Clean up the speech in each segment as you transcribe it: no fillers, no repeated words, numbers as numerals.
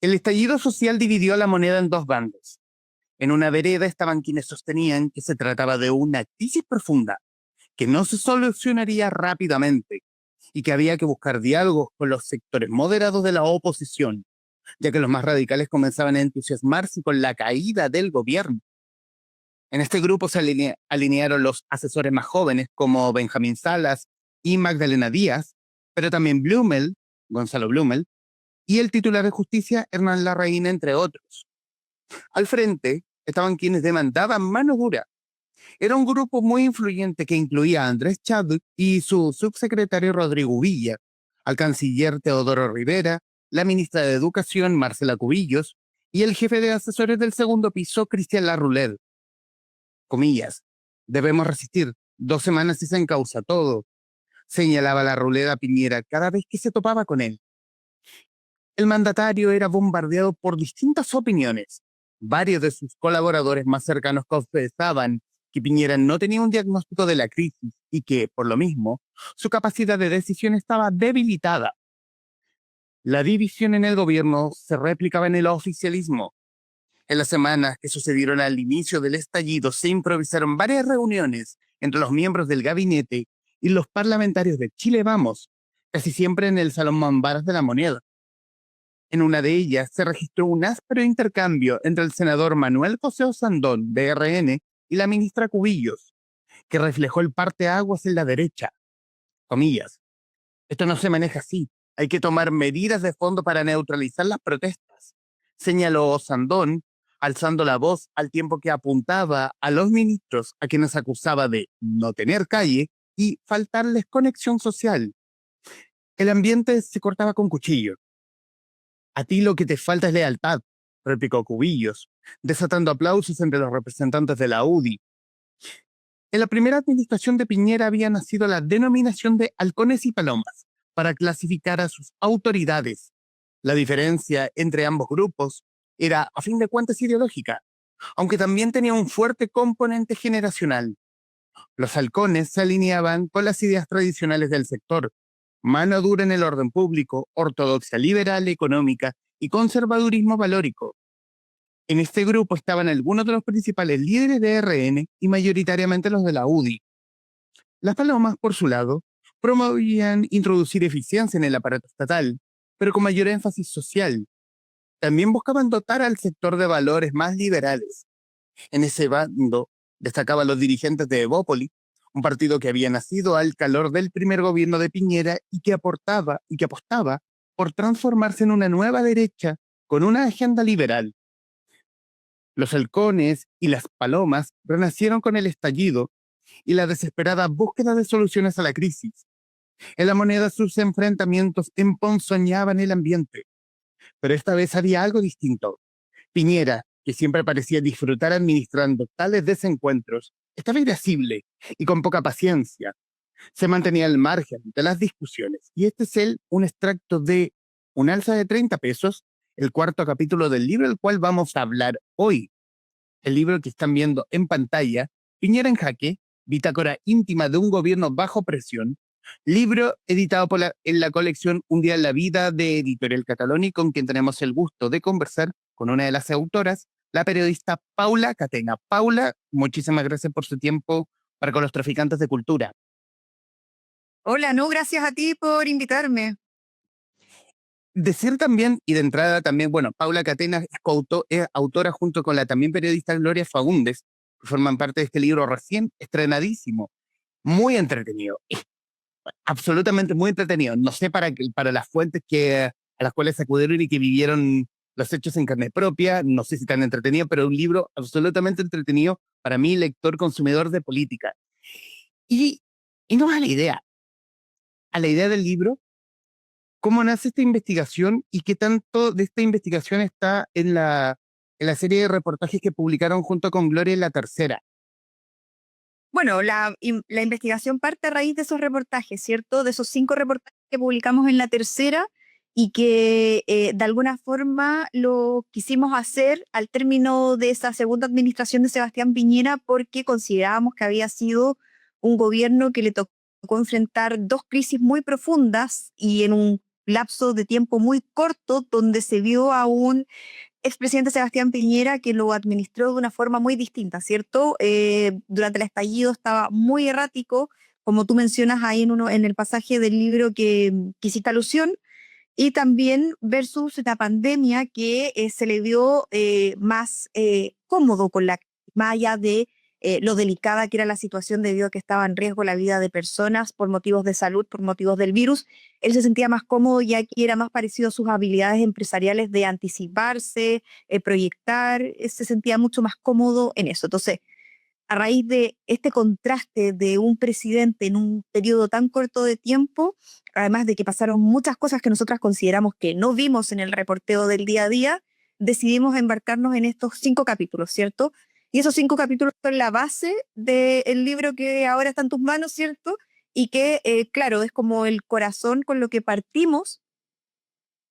El estallido social dividió la moneda en dos bandos. En una vereda estaban quienes sostenían que se trataba de una crisis profunda, que no se solucionaría rápidamente y que había que buscar diálogos con los sectores moderados de la oposición, ya que los más radicales comenzaban a entusiasmarse con la caída del gobierno. En este grupo se alinearon los asesores más jóvenes como Benjamín Salas y Magdalena Díaz, pero también Blumel, Gonzalo Blumel, y el titular de justicia Hernán Larraín, entre otros. Al frente estaban quienes demandaban mano dura. Era un grupo muy influyente que incluía a Andrés Chadwick y su subsecretario Rodrigo Villa, al canciller Teodoro Rivera, la ministra de Educación Marcela Cubillos y el jefe de asesores del segundo piso Cristian Larroulet. Comillas, debemos resistir, 2 semanas y se encausa todo, señalaba Larroulet a Piñera cada vez que se topaba con él. El mandatario era bombardeado por distintas opiniones. Varios de sus colaboradores más cercanos confesaban que Piñera no tenía un diagnóstico de la crisis y que, por lo mismo, su capacidad de decisión estaba debilitada. La división en el gobierno se replicaba en el oficialismo. En las semanas que sucedieron al inicio del estallido se improvisaron varias reuniones entre los miembros del gabinete y los parlamentarios de Chile Vamos, casi siempre en el Salón Mambaras de la Moneda. En una de ellas se registró un áspero intercambio entre el senador Manuel José Osandón, de RN, y la ministra Cubillos, que reflejó el parteaguas en la derecha. Comillas. Esto no se maneja así. Hay que tomar medidas de fondo para neutralizar las protestas, señaló Osandón, alzando la voz al tiempo que apuntaba a los ministros a quienes acusaba de no tener calle y faltarles conexión social. El ambiente se cortaba con cuchillo. A ti lo que te falta es lealtad, replicó Cubillos, desatando aplausos entre los representantes de la UDI. En la primera administración de Piñera había nacido la denominación de halcones y palomas para clasificar a sus autoridades. La diferencia entre ambos grupos era, a fin de cuentas, ideológica, aunque también tenía un fuerte componente generacional. Los halcones se alineaban con las ideas tradicionales del sector: mano dura en el orden público, ortodoxia liberal económica y conservadurismo valórico. En este grupo estaban algunos de los principales líderes de RN y mayoritariamente los de la UDI. Las palomas, por su lado, promovían introducir eficiencia en el aparato estatal, pero con mayor énfasis social. También buscaban dotar al sector de valores más liberales. En ese bando destacaban los dirigentes de Evópoli, un partido que había nacido al calor del primer gobierno de Piñera y que apostaba por transformarse en una nueva derecha con una agenda liberal. Los halcones y las palomas renacieron con el estallido y la desesperada búsqueda de soluciones a la crisis. En la moneda sus enfrentamientos emponzoñaban el ambiente, pero esta vez había algo distinto. Piñera, que siempre parecía disfrutar administrando tales desencuentros, estaba irascible y con poca paciencia. Se mantenía al margen de las discusiones. Y este es un extracto de Un alza de 30 pesos, el cuarto capítulo del libro del cual vamos a hablar hoy. El libro que están viendo en pantalla, Piñera en jaque, bitácora íntima de un gobierno bajo presión, libro editado en la colección Un día en la vida de Editorial Cataloni, con quien tenemos el gusto de conversar con una de las autoras, la periodista Paula Catena. Paula, muchísimas gracias por su tiempo para con los traficantes de cultura. Hola, no, gracias a ti por invitarme. Decir también, y de entrada también, bueno, Paula Catena es autora junto con la también periodista Gloria Faúndez, que forman parte de este libro recién estrenadísimo, muy entretenido, absolutamente muy entretenido. No sé para las fuentes a las cuales acudieron y que vivieron los hechos en carne propia, no sé si tan entretenido, pero un libro absolutamente entretenido para mí, lector, consumidor de política. Y, y no a la idea del libro, cómo nace esta investigación y qué tanto de esta investigación está en la serie de reportajes que publicaron junto con Gloria en La Tercera. Bueno, la investigación parte a raíz de esos reportajes, ¿cierto? De esos 5 reportajes que publicamos en La Tercera y que de alguna forma lo quisimos hacer al término de esa segunda administración de Sebastián Piñera porque considerábamos que había sido un gobierno que le tocó enfrentar 2 crisis muy profundas y en un lapso de tiempo muy corto donde se vio a un expresidente Sebastián Piñera que lo administró de una forma muy distinta, ¿cierto? Durante el estallido estaba muy errático, como tú mencionas ahí en el pasaje del libro que hiciste alusión, y también versus la pandemia que se le vio más cómodo con la más allá de lo delicada que era la situación debido a que estaba en riesgo la vida de personas por motivos de salud, por motivos del virus. Él se sentía más cómodo ya que era más parecido a sus habilidades empresariales de anticiparse, proyectar, se sentía mucho más cómodo en eso. Entonces, a raíz de este contraste de un presidente en un periodo tan corto de tiempo, además de que pasaron muchas cosas que nosotras consideramos que no vimos en el reporteo del día a día, decidimos embarcarnos en estos 5 capítulos, ¿cierto? Y esos 5 capítulos son la base del libro que ahora está en tus manos, ¿cierto? Y que, claro, es como el corazón con lo que partimos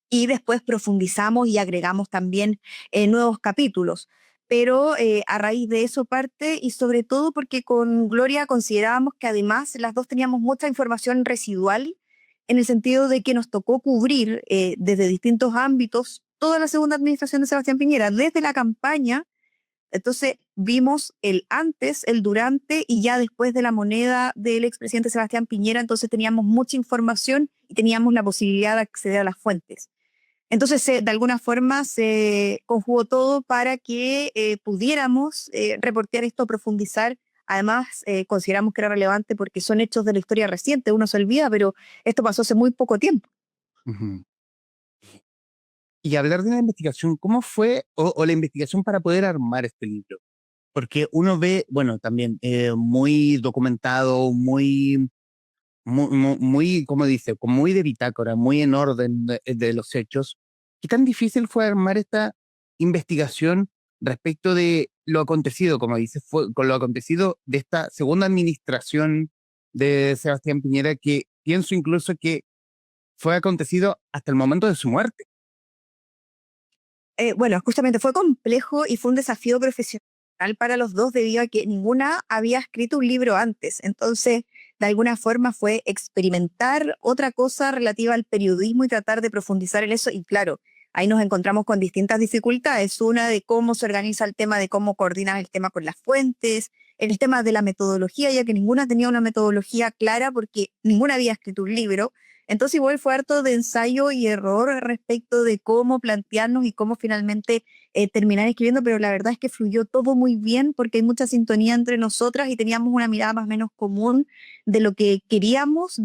y después profundizamos y agregamos también nuevos capítulos. Pero a raíz de eso parte y sobre todo porque con Gloria considerábamos que además las dos teníamos mucha información residual en el sentido de que nos tocó cubrir desde distintos ámbitos toda la segunda administración de Sebastián Piñera, desde la campaña. Entonces vimos el antes, el durante y ya después de la moneda del expresidente Sebastián Piñera, entonces teníamos mucha información y teníamos la posibilidad de acceder a las fuentes. Entonces, de alguna forma se conjugó todo para que pudiéramos reportear esto, profundizar. Además, consideramos que era relevante porque son hechos de la historia reciente, uno se olvida, pero esto pasó hace muy poco tiempo. Ujú. Y hablar de una investigación, ¿cómo fue o la investigación para poder armar este libro? Porque uno ve, bueno, también muy documentado, muy, ¿cómo dice? Como muy de bitácora, muy en orden de los hechos. ¿Qué tan difícil fue armar esta investigación respecto de lo acontecido, como dices, fue con lo acontecido de esta segunda administración de Sebastián Piñera, que pienso incluso que fue acontecido hasta el momento de su muerte? Bueno, justamente fue complejo y fue un desafío profesional para los dos debido a que ninguna había escrito un libro antes. Entonces, de alguna forma fue experimentar otra cosa relativa al periodismo y tratar de profundizar en eso. Y claro, ahí nos encontramos con distintas dificultades. Una de cómo se organiza el tema, de cómo coordinar el tema con las fuentes, el tema de la metodología, ya que ninguna tenía una metodología clara porque ninguna había escrito un libro. Entonces igual fue harto de ensayo y error respecto de cómo plantearnos y cómo finalmente terminar escribiendo, pero la verdad es que fluyó todo muy bien porque hay mucha sintonía entre nosotras y teníamos una mirada más o menos común de lo que queríamos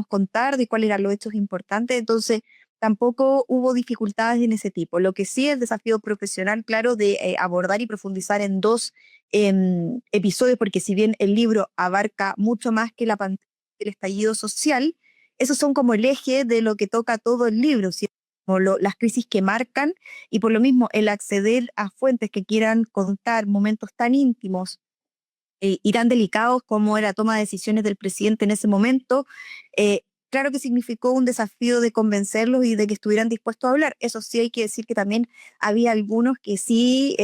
contar, de cuáles eran los hechos importantes, entonces tampoco hubo dificultades en ese tipo. Lo que sí es desafío profesional, claro, de abordar y profundizar en dos episodios, porque si bien el libro abarca mucho más que la pantalla del estallido social, esos son como el eje de lo que toca todo el libro, ¿sí? Como las crisis que marcan y por lo mismo el acceder a fuentes que quieran contar momentos tan íntimos y tan delicados como era la toma de decisiones del presidente en ese momento, claro que significó un desafío de convencerlos y de que estuvieran dispuestos a hablar. Eso sí hay que decir que también había algunos que sí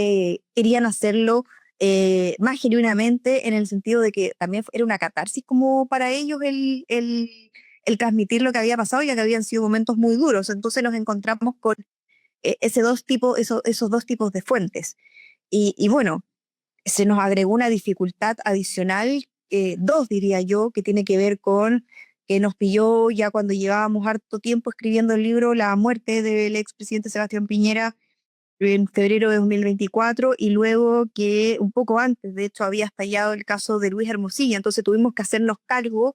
querían hacerlo más genuinamente en el sentido de que también era una catarsis como para ellos el transmitir lo que había pasado, ya que habían sido momentos muy duros. Entonces nos encontramos con esos dos tipos de fuentes. Y bueno, se nos agregó una dificultad adicional, dos diría yo, que tiene que ver con que nos pilló ya cuando llevábamos harto tiempo escribiendo el libro la muerte del expresidente Sebastián Piñera en febrero de 2024 y luego que un poco antes, de hecho, había estallado el caso de Luis Hermosilla, entonces tuvimos que hacernos cargo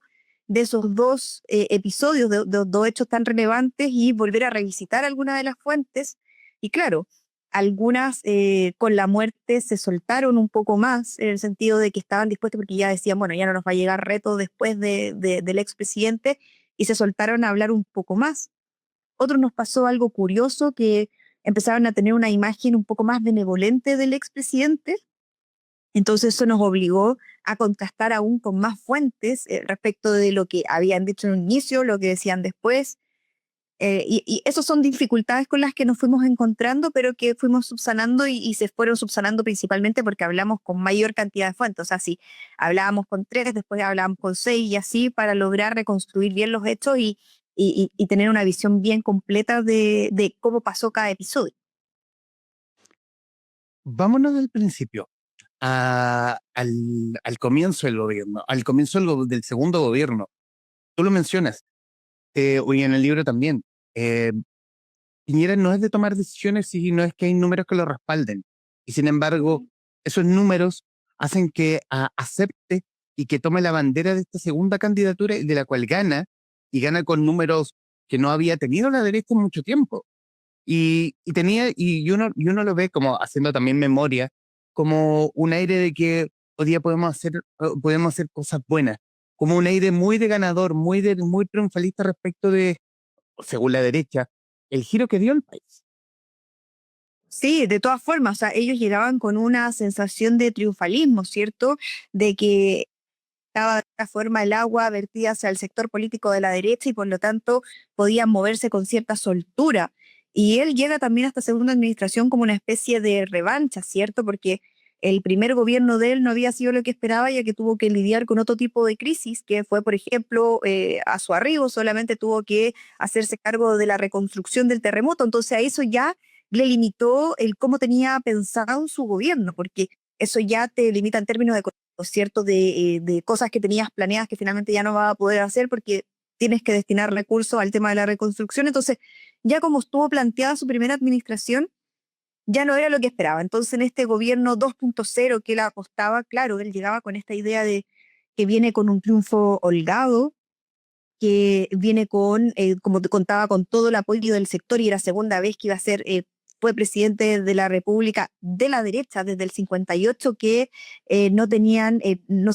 de esos dos episodios, de dos hechos tan relevantes y volver a revisitar algunas de las fuentes. Y claro, algunas con la muerte se soltaron un poco más, en el sentido de que estaban dispuestos porque ya decían, bueno, ya no nos va a llegar reto después del expresidente, y se soltaron a hablar un poco más. Otros nos pasó algo curioso, que empezaron a tener una imagen un poco más benevolente del expresidente, entonces eso nos obligó a contrastar aún con más fuentes respecto de lo que habían dicho en un inicio, lo que decían después, y esas son dificultades con las que nos fuimos encontrando, pero que fuimos subsanando y se fueron subsanando principalmente porque hablamos con mayor cantidad de fuentes. O sea, si hablábamos con 3, después hablábamos con 6 y así para lograr reconstruir bien los hechos y tener una visión bien completa de cómo pasó cada episodio. Vámonos del principio, al comienzo del gobierno, al comienzo del segundo gobierno. Tú lo mencionas, hoy en el libro también. eh, Piñera no es de tomar decisiones si no es que hay números que lo respalden. Y sin embargo, esos números hacen que acepte y que tome la bandera de esta segunda candidatura y de la cual gana, y gana con números que no había tenido la derecha en mucho tiempo. Y uno lo ve como haciendo también memoria, como un aire de que hoy día podemos hacer cosas buenas, como un aire muy de ganador, muy triunfalista respecto de, según la derecha, el giro que dio el país. Sí, de todas formas, o sea, ellos llegaban con una sensación de triunfalismo, ¿cierto? De que estaba de alguna forma el agua vertida hacia el sector político de la derecha y por lo tanto podían moverse con cierta soltura. Y él llega también a esta segunda administración como una especie de revancha, ¿cierto? Porque el primer gobierno de él no había sido lo que esperaba, ya que tuvo que lidiar con otro tipo de crisis, que fue, por ejemplo, a su arribo solamente tuvo que hacerse cargo de la reconstrucción del terremoto. Entonces a eso ya le limitó el cómo tenía pensado su gobierno, porque eso ya te limita en términos de ¿cierto? De cosas que tenías planeadas que finalmente ya no vas a poder hacer porque tienes que destinar recursos al tema de la reconstrucción. Entonces, ya como estuvo planteada su primera administración, ya no era lo que esperaba. Entonces, en este gobierno 2.0 que él apostaba, claro, él llegaba con esta idea de que viene con un triunfo holgado, que viene con, como te contaba, con todo el apoyo del sector y era segunda vez que iba a ser, fue presidente de la República de la derecha desde el 58, que no tenían, no,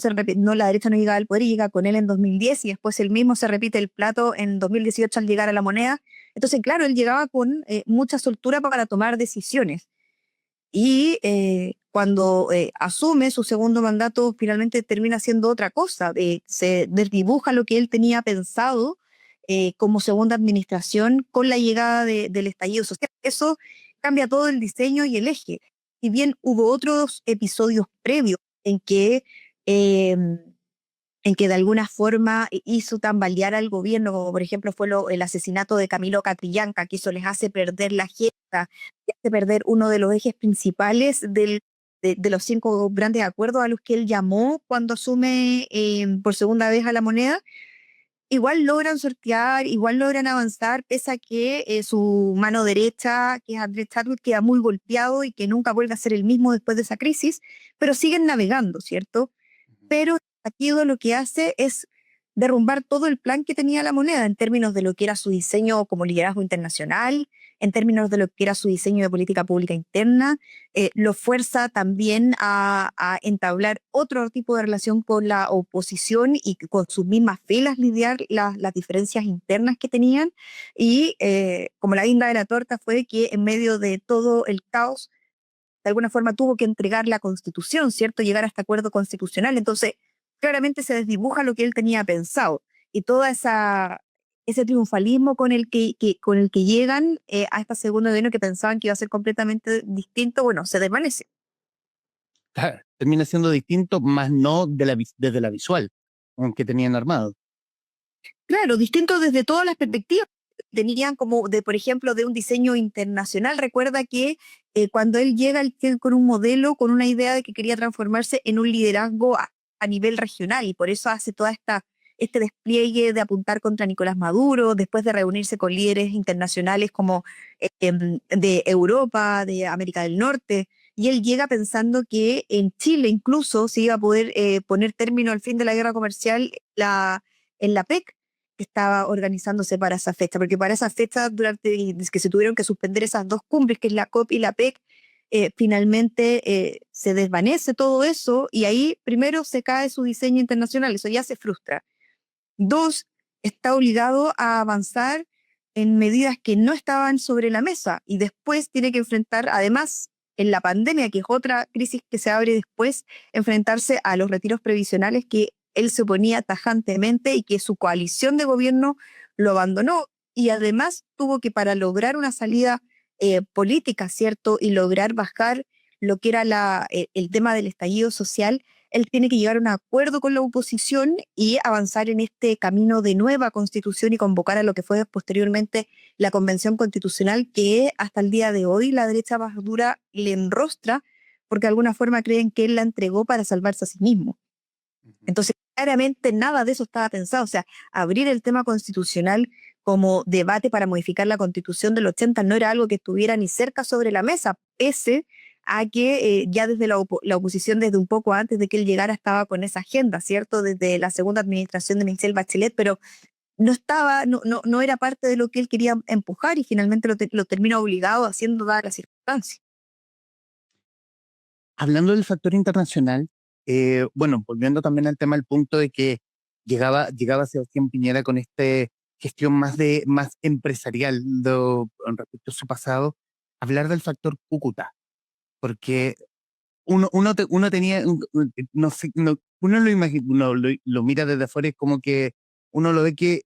la derecha no llegaba al poder y llega con él en 2010 y después él mismo se repite el plato en 2018 al llegar a la moneda. Entonces, claro, él llegaba con mucha soltura para tomar decisiones. Y cuando asume su segundo mandato, finalmente termina siendo otra cosa. Se desdibuja lo que él tenía pensado como segunda administración con la llegada del estallido social. Eso cambia todo el diseño y el eje. Si bien hubo otros episodios previos eh, en que de alguna forma hizo tambalear al gobierno, como por ejemplo fue el asesinato de Camilo Catrillanca, que eso les hace perder la agenda, les hace perder uno de los ejes principales de los 5 grandes acuerdos a los que él llamó cuando asume por segunda vez a la moneda. Igual logran sortear, igual logran avanzar, pese a que su mano derecha, que es Andrés Chadwick, queda muy golpeado y que nunca vuelve a ser el mismo después de esa crisis, pero siguen navegando, ¿cierto? Pero Saquido lo que hace es derrumbar todo el plan que tenía la moneda en términos de lo que era su diseño como liderazgo internacional, en términos de lo que era su diseño de política pública interna, lo fuerza también a entablar otro tipo de relación con la oposición y con sus mismas filas lidiar las diferencias internas que tenían y como la guinda de la torta fue que en medio de todo el caos de alguna forma tuvo que entregar la constitución, ¿cierto? Llegar a este acuerdo constitucional. Entonces, claramente se desdibuja lo que él tenía pensado y toda ese triunfalismo con el que llegan a esta segunda gobierno que pensaban que iba a ser completamente distinto, bueno, se desvanece. Claro, termina siendo distinto, más no desde la visual, que tenían armado. Claro, distinto desde todas las perspectivas. Tenían como, por ejemplo, de un diseño internacional. Recuerda que cuando él llega, él tiene con un modelo, con una idea de que quería transformarse en un liderazgo a nivel regional y por eso hace toda este despliegue de apuntar contra Nicolás Maduro, después de reunirse con líderes internacionales como de Europa, de América del Norte. Y él llega pensando que en Chile incluso se iba a poder poner término al fin de la guerra comercial en la PEC que estaba organizándose para esa fecha, porque para esa fecha, desde que se tuvieron que suspender esas dos cumbres, que es la COP y la PEC, finalmente se desvanece todo eso y ahí primero se cae su diseño internacional, eso ya se frustra. Dos, está obligado a avanzar en medidas que no estaban sobre la mesa y después tiene que enfrentar, además, en la pandemia, que es otra crisis que se abre después, enfrentarse a los retiros previsionales que él se oponía tajantemente y que su coalición de gobierno lo abandonó. Y además tuvo que, para lograr una salida política, ¿cierto? Y lograr bajar lo que era el tema del estallido social, él tiene que llegar a un acuerdo con la oposición y avanzar en este camino de nueva constitución y convocar a lo que fue posteriormente la Convención Constitucional, que hasta el día de hoy la derecha más dura le enrostra, porque de alguna forma creen que él la entregó para salvarse a sí mismo. Ujú. Entonces, claramente nada de eso estaba pensado. O sea, abrir el tema constitucional como debate para modificar la Constitución del 80 no era algo que estuviera ni cerca sobre la mesa, pese a que ya desde la oposición, desde un poco antes de que él llegara, estaba con esa agenda, ¿cierto? Desde la segunda administración de Michelle Bachelet, pero no estaba, no era parte de lo que él quería empujar y finalmente lo termina obligado haciendo dadas las circunstancias. Hablando del factor internacional, bueno, volviendo también al tema, al punto de que llegaba Sebastián Piñera con esta gestión más empresarial respecto a su pasado, hablar del factor Cúcuta, porque uno tenía, no sé, uno lo imagina, uno lo mira desde afuera, es como que uno lo ve que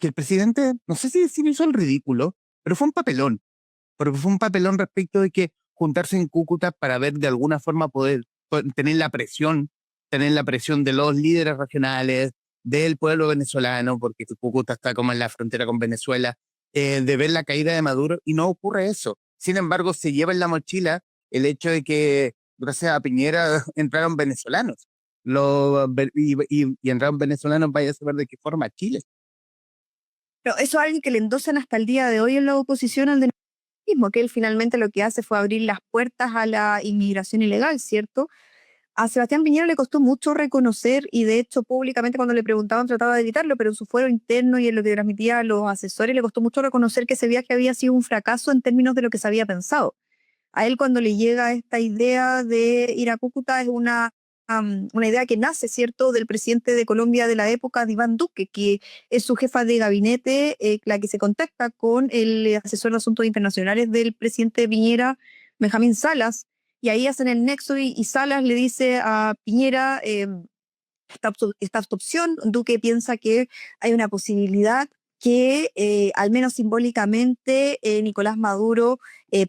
el presidente, no sé si hizo el ridículo, pero fue un papelón, porque fue un papelón respecto de que juntarse en Cúcuta para ver de alguna forma poder tener la presión de los líderes regionales, del pueblo venezolano, porque Cúcuta está como en la frontera con Venezuela, de ver la caída de Maduro, y no ocurre eso. Sin embargo, se lleva en la mochila el hecho de que gracias a Piñera entraron venezolanos. Y entraron venezolanos, vaya a saber de qué forma Chile. Pero eso es algo que le endosan hasta el día de hoy en la oposición al mismo, que él finalmente lo que hace fue abrir las puertas a la inmigración ilegal, ¿cierto? A Sebastián Piñera le costó mucho reconocer y de hecho públicamente cuando le preguntaban trataba de evitarlo, pero en su fuero interno y en lo que transmitía a los asesores le costó mucho reconocer que ese viaje había sido un fracaso en términos de lo que se había pensado. A él cuando le llega esta idea de ir a Cúcuta es una idea que nace, ¿cierto?, del presidente de Colombia de la época, de Iván Duque, que es su jefa de gabinete, la que se contacta con el asesor de asuntos internacionales del presidente Piñera, Benjamín Salas, y ahí hacen el nexo y Salas le dice a Piñera, esta opción. Duque piensa que hay una posibilidad que al menos simbólicamente Nicolás Maduro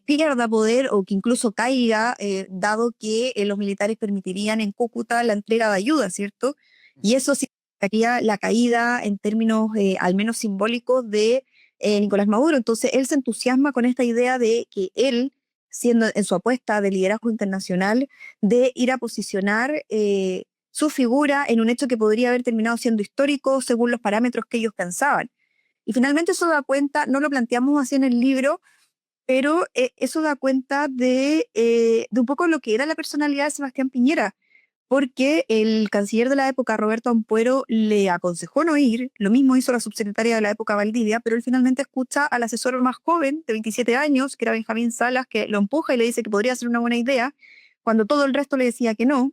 pierda poder o que incluso caiga, dado que los militares permitirían en Cúcuta la entrega de ayuda, ¿cierto? Y eso significaría la caída en términos al menos simbólicos de Nicolás Maduro. Entonces él se entusiasma con esta idea de que él, siendo en su apuesta de liderazgo internacional, de ir a posicionar su figura en un hecho que podría haber terminado siendo histórico según los parámetros que ellos pensaban. Y finalmente eso da cuenta, no lo planteamos así en el libro, pero eso da cuenta de un poco lo que era la personalidad de Sebastián Piñera, porque el canciller de la época, Roberto Ampuero, le aconsejó no ir, lo mismo hizo la subsecretaria de la época, Valdivia, pero él finalmente escucha al asesor más joven, de 27 años, que era Benjamín Salas, que lo empuja y le dice que podría ser una buena idea, cuando todo el resto le decía que no.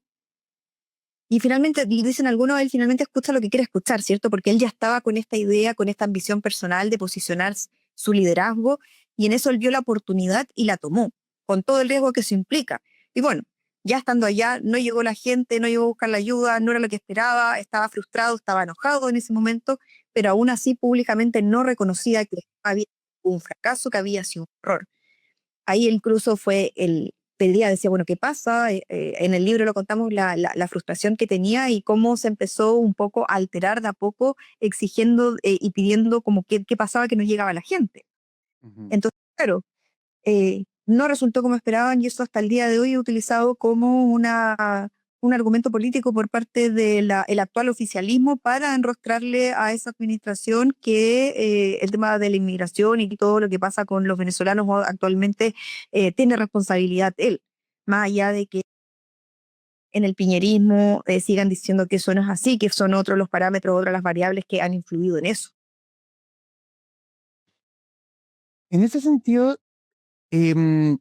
Y finalmente, dicen algunos, él finalmente escucha lo que quiere escuchar, ¿cierto? Porque él ya estaba con esta idea, con esta ambición personal de posicionar su liderazgo, y en eso él vio la oportunidad y la tomó, con todo el riesgo que eso implica. Y bueno, ya estando allá, no llegó la gente, no llegó a buscar la ayuda, no era lo que esperaba, estaba frustrado, estaba enojado en ese momento, pero aún así públicamente no reconocía que había sido un fracaso, que había sido un error. Ahí incluso fue el pedía, decía, bueno, ¿qué pasa? En el libro lo contamos la frustración que tenía y cómo se empezó un poco a alterar de a poco, exigiendo y pidiendo como qué pasaba que no llegaba la gente. Ujú. Entonces, claro, no resultó como esperaban y eso hasta el día de hoy es utilizado como un argumento político por parte del actual oficialismo para enrostrarle a esa administración que el tema de la inmigración y todo lo que pasa con los venezolanos actualmente tiene responsabilidad él, más allá de que en el piñerismo sigan diciendo que eso no es así, que son otros los parámetros, otras las variables que han influido en eso. En ese sentido, em,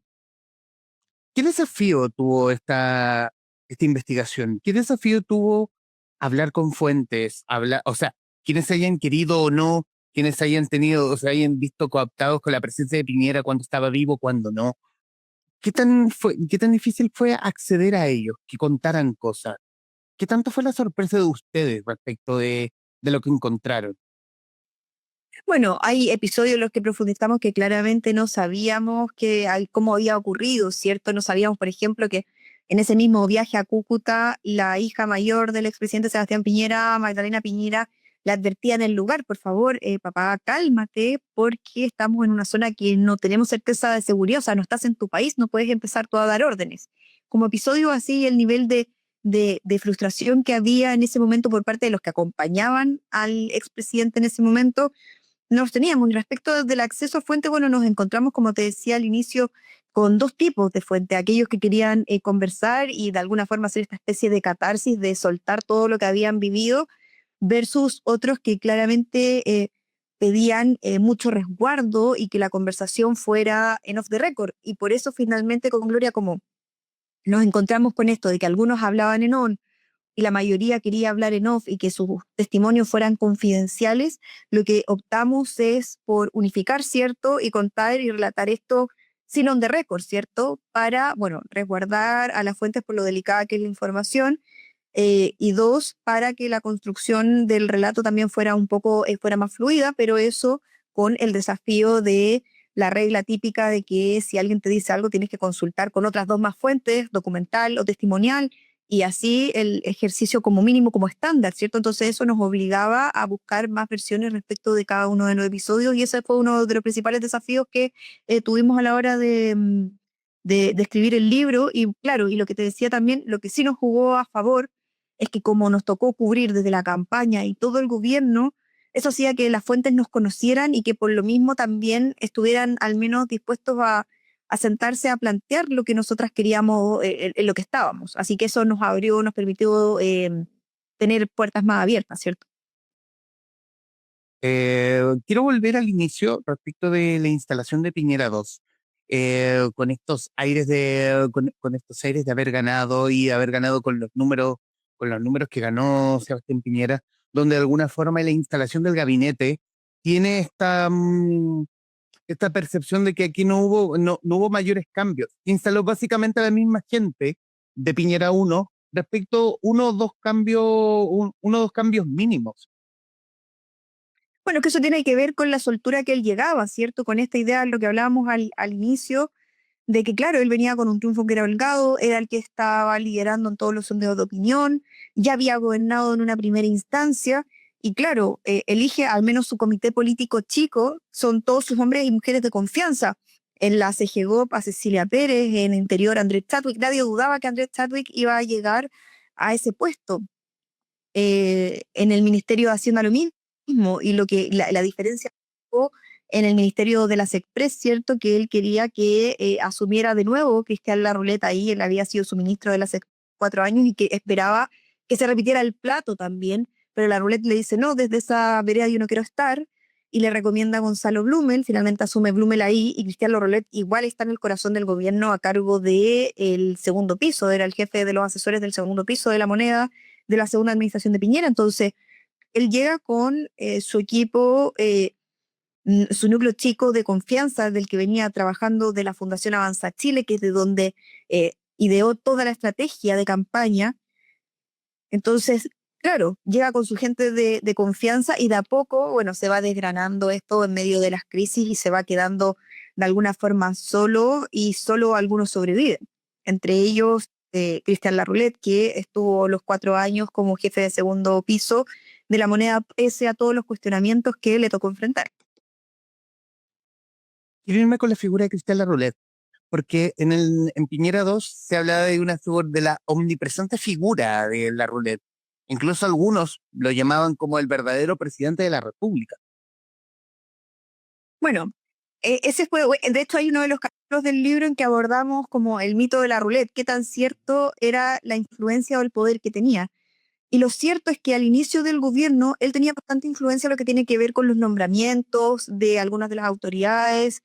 ¿qué desafío tuvo esta investigación? ¿Qué desafío tuvo hablar con fuentes? O sea, quienes hayan querido o no, quienes hayan tenido o se hayan visto cooptados con la presencia de Piñera cuando estaba vivo, cuando no. ¿Qué tan difícil fue acceder a ellos, que contaran cosas? ¿Qué tanto fue la sorpresa de ustedes respecto de lo que encontraron? Bueno, hay episodios en los que profundizamos que claramente no sabíamos cómo había ocurrido, ¿cierto? No sabíamos, por ejemplo, que En ese mismo viaje a Cúcuta, la hija mayor del expresidente Sebastián Piñera, Magdalena Piñera, le advertía en el lugar, por favor, papá, cálmate, porque estamos en una zona que no tenemos certeza de seguridad, o sea, no estás en tu país, no puedes empezar tú a dar órdenes. Como episodio así, el nivel de frustración que había en ese momento por parte de los que acompañaban al expresidente en ese momento, no los teníamos. Y respecto del acceso a fuentes, bueno, nos encontramos, como te decía al inicio, con dos tipos de fuentes, aquellos que querían conversar y de alguna forma hacer esta especie de catarsis, de soltar todo lo que habían vivido, versus otros que claramente pedían mucho resguardo y que la conversación fuera en off the record. Y por eso finalmente con Gloria, como nos encontramos con esto de que algunos hablaban en on y la mayoría quería hablar en off y que sus testimonios fueran confidenciales, lo que optamos es por unificar, ¿cierto? Y contar y relatar esto sin on the record, ¿cierto? Para, bueno, resguardar a las fuentes por lo delicada que es la información, y dos, para que la construcción del relato también fuera un poco, fuera más fluida, pero eso con el desafío de la regla típica de que si alguien te dice algo tienes que consultar con otras dos más fuentes, documental o testimonial, y así el ejercicio como mínimo, como estándar, ¿cierto? Entonces eso nos obligaba a buscar más versiones respecto de cada uno de los episodios, y ese fue uno de los principales desafíos que tuvimos a la hora de escribir el libro. Y claro, y lo que te decía también, lo que sí nos jugó a favor es que como nos tocó cubrir desde la campaña y todo el gobierno, eso hacía que las fuentes nos conocieran y que por lo mismo también estuvieran al menos dispuestos a sentarse a plantear lo que nosotras queríamos, en lo que estábamos. Así que eso nos abrió, nos permitió tener puertas más abiertas, ¿cierto? Quiero volver al inicio respecto de la instalación de Piñera 2, con estos aires con estos aires de haber ganado y de haber ganado con los números que ganó Sebastián Piñera, donde de alguna forma la instalación del gabinete tiene esta percepción de que aquí no hubo mayores cambios. Instaló básicamente a la misma gente de Piñera 1 respecto a uno o dos cambios mínimos. Bueno, que eso tiene que ver con la soltura que él llegaba, ¿cierto? Con esta idea, lo que hablábamos al inicio, de que, claro, él venía con un triunfo que era holgado, era el que estaba liderando en todos los sondeos de opinión, ya había gobernado en una primera instancia, y claro, elige al menos su comité político chico, son todos sus hombres y mujeres de confianza. En la CGGOP a Cecilia Pérez, en Interior a Andrés Chadwick, nadie dudaba que Andrés Chadwick iba a llegar a ese puesto. En el Ministerio de Hacienda lo mismo, y lo que la diferencia en el Ministerio de las Express, ¿cierto? Que él quería que asumiera de nuevo Cristian Larroulet ahí, él había sido su ministro de las 4 años y que esperaba que se repitiera el plato también, pero Larroulet le dice, no, desde esa vereda yo no quiero estar, y le recomienda a Gonzalo Blumel, finalmente asume Blumel ahí, y Cristian Larroulet igual está en el corazón del gobierno a cargo del segundo piso, era el jefe de los asesores del segundo piso de la Moneda, de la segunda administración de Piñera. Entonces, él llega con su equipo, su núcleo chico de confianza del que venía trabajando de la Fundación Avanza Chile, que es de donde ideó toda la estrategia de campaña. Entonces, claro, llega con su gente de confianza y de a poco, bueno, se va desgranando esto en medio de las crisis y se va quedando de alguna forma solo, y solo algunos sobreviven. Entre ellos, Cristian Larroulet, que estuvo los 4 años como jefe de segundo piso de la Moneda, pese a todos los cuestionamientos que le tocó enfrentar. Quiero irme con la figura de Cristian Larroulet, porque en Piñera 2 se habla de la omnipresente figura de Larroulet. Incluso algunos lo llamaban como el verdadero presidente de la República. Bueno, ese fue, de hecho hay uno de los capítulos del libro en que abordamos como el mito de la roulette, qué tan cierto era la influencia o el poder que tenía. Y lo cierto es que al inicio del gobierno él tenía bastante influencia en lo que tiene que ver con los nombramientos de algunas de las autoridades,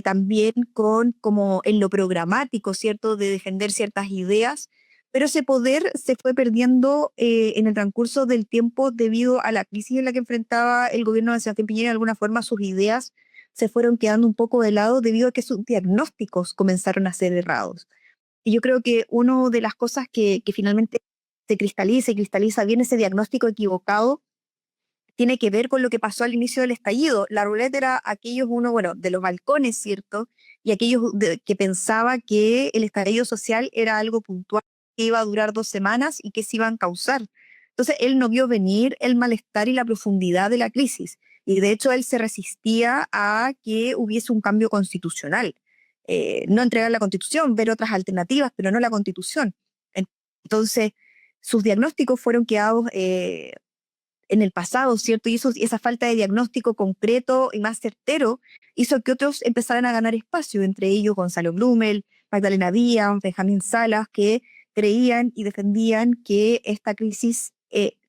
también con como en lo programático, ¿cierto? De defender ciertas ideas, pero ese poder se fue perdiendo en el transcurso del tiempo debido a la crisis en la que enfrentaba el gobierno de Sebastián Piñera. De alguna forma sus ideas se fueron quedando un poco de lado debido a que sus diagnósticos comenzaron a ser errados. Y yo creo que una de las cosas que finalmente se cristaliza y cristaliza bien ese diagnóstico equivocado tiene que ver con lo que pasó al inicio del estallido. La ruleta era aquellos uno, bueno, de los balcones, ¿cierto? Y aquellos que pensaba que el estallido social era algo puntual, que iba a durar 2 semanas y que se iban a causar. Entonces, él no vio venir el malestar y la profundidad de la crisis. Y de hecho, él se resistía a que hubiese un cambio constitucional. No entregar la constitución, ver otras alternativas, pero no la constitución. Entonces, sus diagnósticos fueron quedados en el pasado, ¿cierto? Y esa falta de diagnóstico concreto y más certero hizo que otros empezaran a ganar espacio, entre ellos Gonzalo Blumel, Magdalena Díaz, Benjamín Salas, que creían y defendían que esta crisis,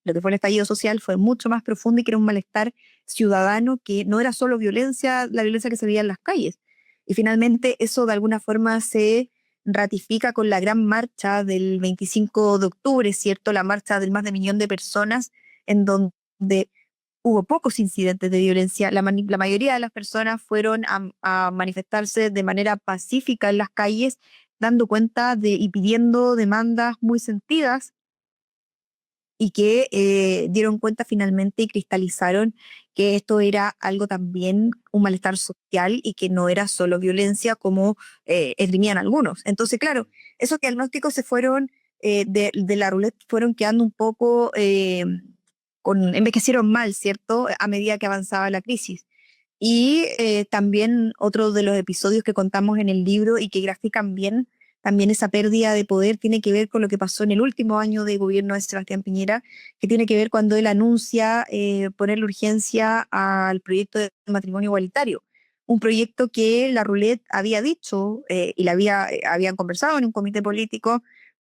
lo que fue el estallido social, fue mucho más profundo y que era un malestar ciudadano, que no era solo violencia, la violencia que se veía en las calles. Y finalmente eso de alguna forma se ratifica con la gran marcha del 25 de octubre, ¿cierto? La marcha del más de 1 millón de personas, en donde hubo pocos incidentes de violencia. La mayoría de las personas fueron a manifestarse de manera pacífica en las calles, dando cuenta y pidiendo demandas muy sentidas, y que dieron cuenta finalmente y cristalizaron que esto era algo también, un malestar social, y que no era solo violencia como esgrimían algunos. Entonces, claro, esos diagnósticos se fueron, de la ruleta, fueron quedando un poco, envejecieron mal, ¿cierto? A medida que avanzaba la crisis. Y también otro de los episodios que contamos en el libro y que grafican bien también esa pérdida de poder tiene que ver con lo que pasó en el último año de gobierno de Sebastián Piñera, que tiene que ver cuando él anuncia ponerle urgencia al proyecto de matrimonio igualitario. Un proyecto que la Roulette había dicho y habían conversado en un comité político,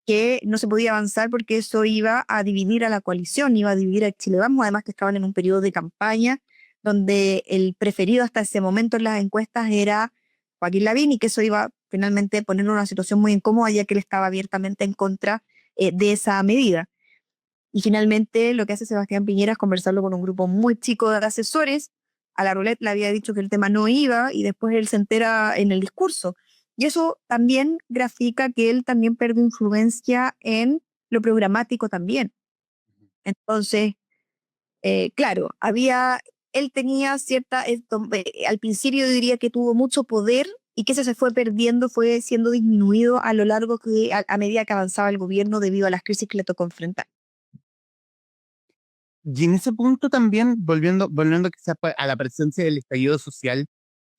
que no se podía avanzar porque eso iba a dividir a la coalición, iba a dividir a Chile Vamos, además que estaban en un periodo de campaña donde el preferido hasta ese momento en las encuestas era Joaquín Lavín, y que eso iba finalmente a ponerlo en una situación muy incómoda, ya que él estaba abiertamente en contra de esa medida. Y finalmente lo que hace Sebastián Piñera es conversarlo con un grupo muy chico de asesores. A la Roulette le había dicho que el tema no iba, y después él se entera en el discurso. Y eso también grafica que él también perdió influencia en lo programático también. Entonces, claro, él tenía al principio yo diría que tuvo mucho poder, y que ese se fue perdiendo, fue siendo disminuido a lo largo a medida que avanzaba el gobierno, debido a las crisis que le tocó enfrentar. Y en ese punto también, volviendo quizás a la presencia del estallido social,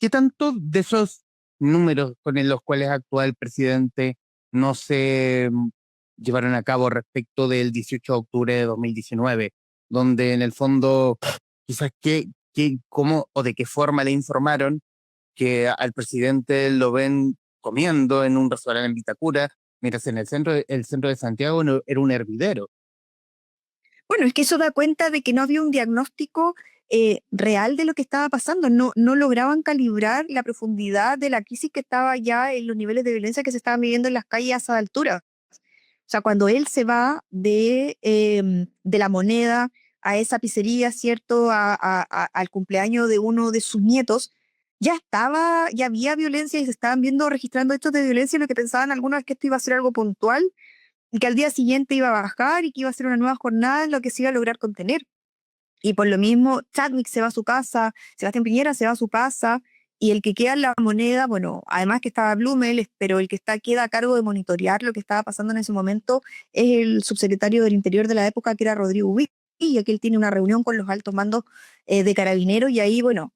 ¿qué tanto de esos números con los cuales actúa el presidente no se llevaron a cabo respecto del 18 de octubre de 2019, donde en el fondo quizás cómo o de qué forma le informaron que al presidente lo ven comiendo en un restaurante en Vitacura, mientras en el centro de Santiago era un hervidero? Bueno, es que eso da cuenta de que no había un diagnóstico real de lo que estaba pasando. No lograban calibrar la profundidad de la crisis que estaba ya en los niveles de violencia que se estaban viviendo en las calles a esa altura. O sea, cuando él se va de La Moneda a esa pizzería, ¿cierto? Al cumpleaños de uno de sus nietos, ya había violencia y se estaban registrando hechos de violencia, y lo que pensaban algunos es que esto iba a ser algo puntual, y que al día siguiente iba a bajar y que iba a ser una nueva jornada en lo que se iba a lograr contener. Y por lo mismo, Chadwick se va a su casa, Sebastián Piñera se va a su casa, y el que queda en La Moneda, bueno, además que estaba Blumel, pero el que queda a cargo de monitorear lo que estaba pasando en ese momento es el subsecretario del Interior de la época, que era Rodrigo Ubí, y aquí él tiene una reunión con los altos mandos de Carabineros, y ahí, bueno,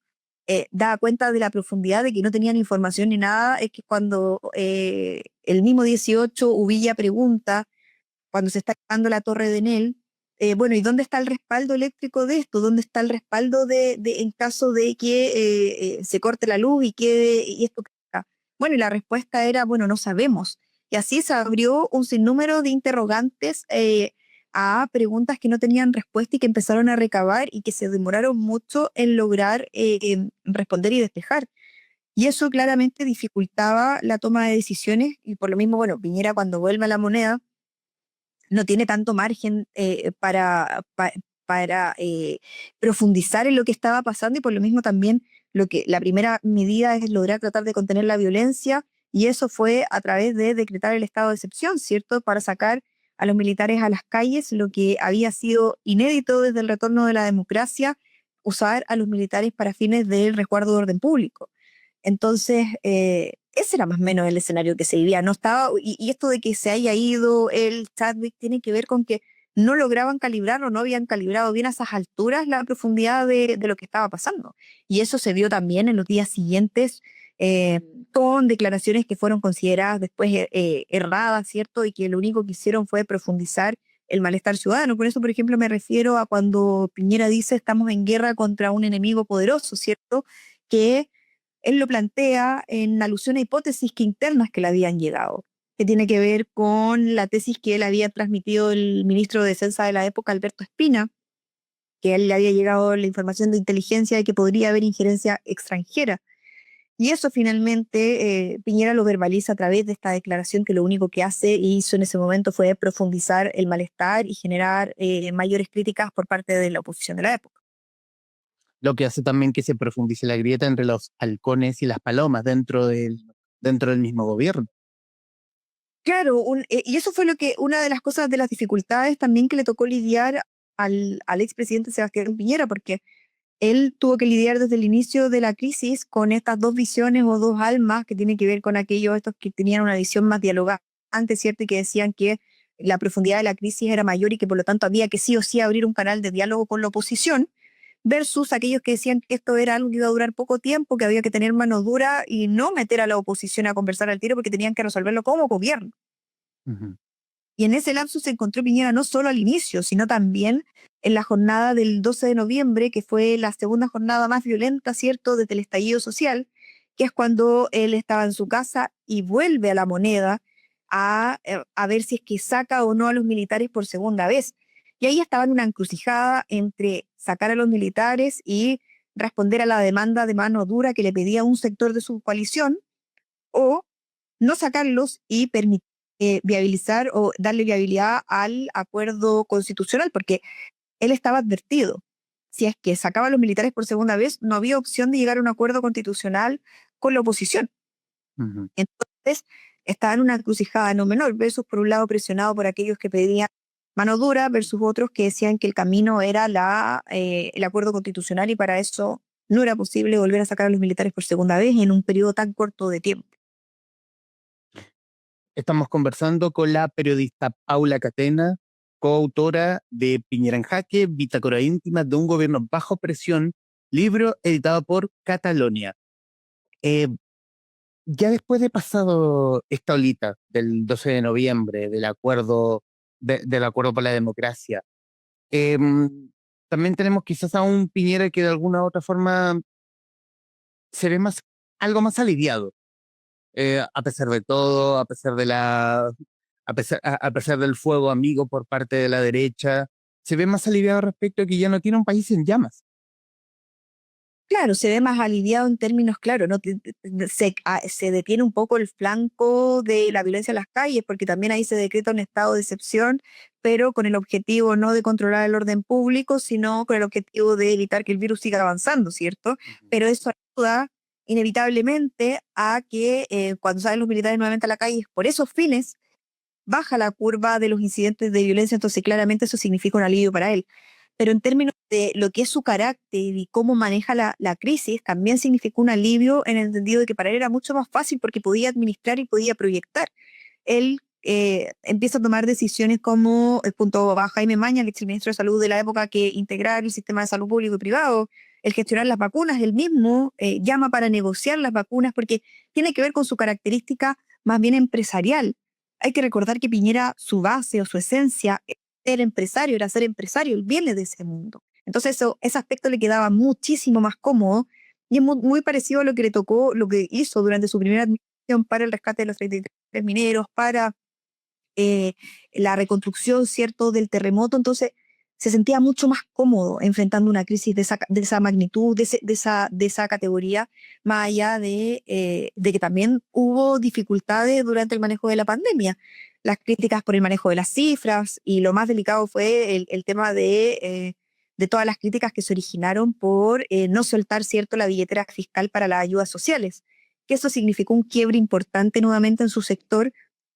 da cuenta de la profundidad de que no tenían información ni nada. Es que cuando el mismo 18 Ubilla pregunta, cuando se está quemando la torre de Enel, bueno, ¿y dónde está el respaldo eléctrico de esto? ¿Dónde está el respaldo en caso de que se corte la luz y esto caiga? Bueno, y la respuesta era, bueno, no sabemos. Y así se abrió un sinnúmero de interrogantes a preguntas que no tenían respuesta, y que empezaron a recabar y que se demoraron mucho en lograr responder y despejar. Y eso claramente dificultaba la toma de decisiones, y por lo mismo, bueno, Piñera, cuando vuelve a La Moneda, no tiene tanto margen para profundizar en lo que estaba pasando, y por lo mismo también la primera medida es lograr tratar de contener la violencia, y eso fue a través de decretar el estado de excepción, ¿cierto? Para sacar a los militares a las calles, lo que había sido inédito desde el retorno de la democracia, usar a los militares para fines del resguardo de orden público. Entonces, ese era más o menos el escenario que se vivía. No estaba, y esto de que se haya ido el Chadwick tiene que ver con que no lograban calibrar o no habían calibrado bien a esas alturas la profundidad de lo que estaba pasando. Y eso se vio también en los días siguientes, eh, con declaraciones que fueron consideradas después erradas, ¿cierto? Y que lo único que hicieron fue profundizar el malestar ciudadano. Por eso, por ejemplo, me refiero a cuando Piñera dice estamos en guerra contra un enemigo poderoso, ¿cierto? Que él lo plantea en alusión a hipótesis que internas que le habían llegado, que tiene que ver con la tesis que él había transmitido el ministro de Defensa de la época, Alberto Espina, que a él le había llegado la información de inteligencia de que podría haber injerencia extranjera. Y eso finalmente Piñera lo verbaliza a través de esta declaración que lo único que hace y hizo en ese momento fue profundizar el malestar y generar mayores críticas por parte de la oposición de la época. Lo que hace también que se profundice la grieta entre los halcones y las palomas dentro del mismo gobierno. Claro, y eso fue lo que, una de las cosas de las dificultades también que le tocó lidiar al expresidente Sebastián Piñera, porque él tuvo que lidiar desde el inicio de la crisis con estas dos visiones o dos almas que tienen que ver con aquellos estos que tenían una visión más dialogante, ¿cierto? Y que decían que la profundidad de la crisis era mayor y que por lo tanto había que sí o sí abrir un canal de diálogo con la oposición, versus aquellos que decían que esto era algo que iba a durar poco tiempo, que había que tener mano dura y no meter a la oposición a conversar al tiro porque tenían que resolverlo como gobierno. Ujú. Y en ese lapso se encontró Piñera no solo al inicio, sino también en la jornada del 12 de noviembre, que fue la segunda jornada más violenta, ¿cierto?, desde el estallido social, que es cuando él estaba en su casa y vuelve a La Moneda a ver si es que saca o no a los militares por segunda vez. Y ahí estaba en una encrucijada entre sacar a los militares y responder a la demanda de mano dura que le pedía un sector de su coalición, o no sacarlos y permitir viabilizar o darle viabilidad al acuerdo constitucional, porque él estaba advertido. Si es que sacaba a los militares por segunda vez, no había opción de llegar a un acuerdo constitucional con la oposición. Ujú. Entonces, estaba en una encrucijada no menor, versus por un lado presionado por aquellos que pedían mano dura, versus otros que decían que el camino era el acuerdo constitucional y para eso no era posible volver a sacar a los militares por segunda vez en un periodo tan corto de tiempo. Estamos conversando con la periodista Paula Catena, coautora de Piñera en Jaque, Bitácora íntima de un gobierno bajo presión, libro editado por Catalonia. Eh, ya después de pasado esta olita del 12 de noviembre, del acuerdo por la democracia, también tenemos quizás a un Piñera que de alguna u otra forma se ve algo más aliviado, a pesar de todo, a pesar del fuego amigo por parte de la derecha, se ve más aliviado respecto a que ya no tiene un país en llamas. Claro, se ve más aliviado en términos, claro, ¿no? Se detiene un poco el flanco de la violencia en las calles, porque también ahí se decreta un estado de excepción, pero con el objetivo no de controlar el orden público, sino con el objetivo de evitar que el virus siga avanzando, ¿cierto? Ujú. Pero eso ayuda inevitablemente a que cuando salen los militares nuevamente a la calle, por esos fines, baja la curva de los incidentes de violencia, entonces claramente eso significa un alivio para él. Pero en términos de lo que es su carácter y cómo maneja la crisis, también significó un alivio en el sentido de que para él era mucho más fácil porque podía administrar y podía proyectar. Él empieza a tomar decisiones como, junto a Jaime Maña, el exministro de Salud de la época, que integrar el sistema de salud público y privado, el gestionar las vacunas, él mismo llama para negociar las vacunas porque tiene que ver con su característica más bien empresarial. Hay que recordar que Piñera, su base o su esencia, era ser empresario, él viene de ese mundo. Entonces ese aspecto le quedaba muchísimo más cómodo y es muy parecido a lo que le tocó, lo que hizo durante su primera administración para el rescate de los 33 mineros, para eh, la reconstrucción, ¿cierto?, del terremoto. Entonces se sentía mucho más cómodo enfrentando una crisis de esa magnitud, de esa categoría, más allá de que también hubo dificultades durante el manejo de la pandemia. Las críticas por el manejo de las cifras y lo más delicado fue el tema de todas las críticas que se originaron por no soltar, ¿cierto?, la billetera fiscal para las ayudas sociales, que eso significó un quiebre importante nuevamente en su sector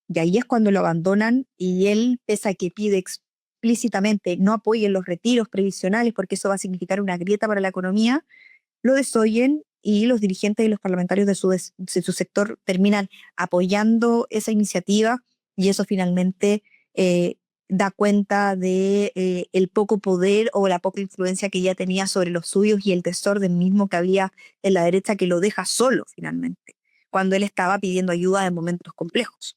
Y ahí es cuando lo abandonan y él, pese a que pide explícitamente no apoyen los retiros previsionales porque eso va a significar una grieta para la economía, lo desoyen y los dirigentes y los parlamentarios de su sector terminan apoyando esa iniciativa y eso finalmente eh, da cuenta de el poco poder o la poca influencia que ya tenía sobre los suyos y el desorden mismo que había en la derecha que lo deja solo finalmente, cuando él estaba pidiendo ayuda en momentos complejos.